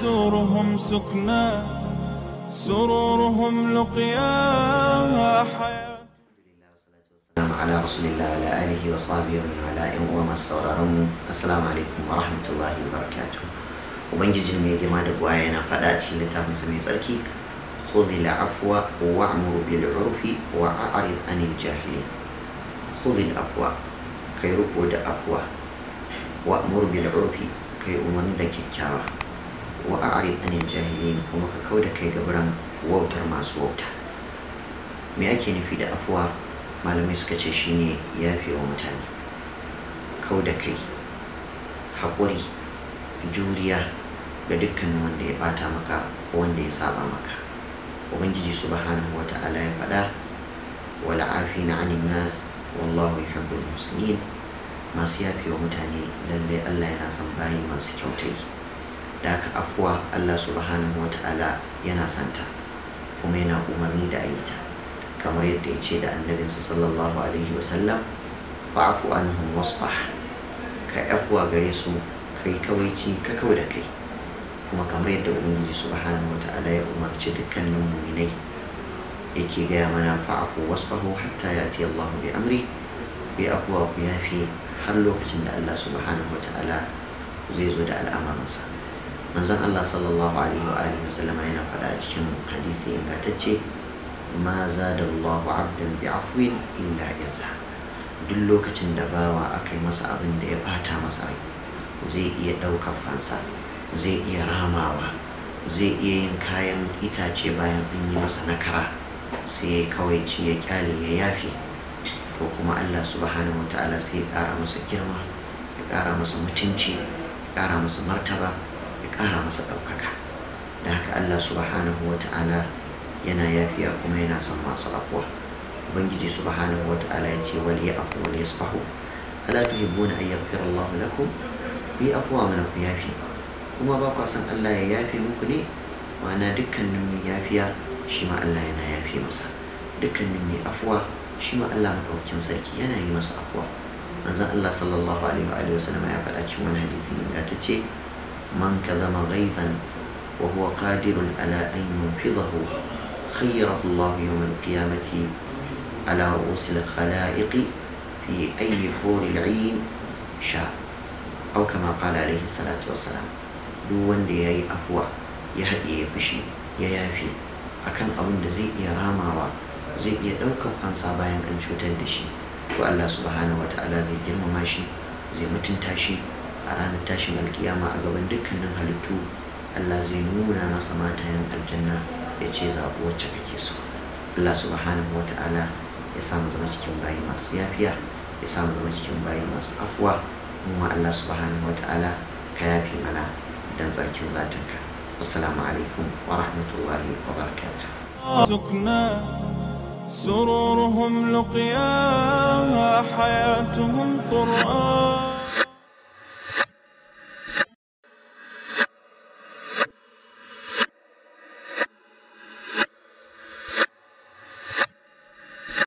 دورهم سكنى سرورهم لقيا حياة. السلام على رسول الله وعلى آله وصحبه وعلى ومن sauraron assalamu alaikum wa rahmatullahi wa barakatuh. Ubangijin mai girma da buwa yana faɗa cikin littafin sa mai tsarki, khudhil afwa wa'mur bil urfi wa a'rid anil jahilin. Khudhil afwa, kai ruko da afwa, wa'mur bil urfi, kai umarni da kyakkyawa, wa a'rid anil jahilin, kuma ka kauda kai gaburan wautar masu wauta. Me ake nufi da afwa? Malamai suka ce shine yafe wa mutane, kauda kai, haƙuri, juriya ga dukkanin wanda ya bata maka ko wanda ya saba maka. Ubangiji subhanahu wata'ala ya faɗa, wal afina 'anil nas wallahu yuhibbul muhsinin. Masu yafe wa mutane lalle Allah yana son bayi masu kyautai. Da haka afwa Allah subhanahu wata'ala yana santa kuma yana umarni da ayyuka, kamar yadda ya ce da annabinsa sallallahu alaihi wasallam, fa'afu anhum wasfah, ka afwa gare su, kai kawaici, ka kau da kai. Kuma kamar yadda ubangiji subhanahu wata'ala ya umarci dukkanin mu'minai, yake gaya mana fa'afu wasfahu hatta yati Allahu bi amri, bi afwa ku yafi har lokacin da Allah subhanahu wata'ala zai zo da al'amarinsa. Manzon Allah sallallahu alaihi wa alihi wasallam yana faɗa a cikin hadisi ingantacce, ma zadallahu 'abdan bi'afwin illa izza. Duk lokacin da bawa aka yi masa abin da ya bata masa rai, zai iya ɗaukar fansa, zai iya ramawa, zai iya yin kayan itace bayan an yi masa nakara, sai kawai ci ya kyale ya yafi, ko kuma Allah subhanahu wataala sai ya ƙara masa girma, ya ƙara masa mutunci, ya ƙara masa martaba, ya ƙara masa ɗaukaka. Da haka Allah subhanahu wataala yana yafiya kuma yana son masu afuwa. Ubangiji subhanahu wata'ala ya ce, wal ya'fu wal yasfahu ala tuhibbuna an yaghfira Allahu lakum. Ku yi afuwa mana ku yafi, kuma ba ku san Allah ya yafe muku ne? Ma'ana dukkanin mai yafiya shi ma Allah yana yafe masa, dukkanin mai afuwa shi ma Allah madaukakin sarki yana yi masa afuwa. Manzon Allah sallallahu alaihi wa sallam ya faɗa cikin wani hadisi ingantacce, man kadhama ghaytan wa huwa qadirun ala an yunfidhahu خيره الله يوم القيامة على رؤوس الخلائق في أي حور العين شاء، أو كما قال عليه الصلاة والسلام. duk wanda ya yi afuwa, ya haɗe ya fushi, ya yafi akan abin da zai iya ramawa, zai iya ɗaukar fansa bayan an cutar da shi, to Allah subhanahu wata'ala zai girmama shi, zai mutunta shi a ranar tashin alkiyama a gaban dukkanin halittu. Allah zai nuna masa matayen aljanna, ya ce zaɓi wacce kake so. Allah subhanahu wa ta'ala ya samu zama cikin bayi masu yafiya, ya samu zama cikin bayi masu afuwa. Kuma Allah subhanahu wa ta'ala ka yafi mana dan tsarkin zatinka. Assalamu alaikum wa rahmatullahi wa barakatuh. سكنى سرورهم لقيا حياتهم قرآن.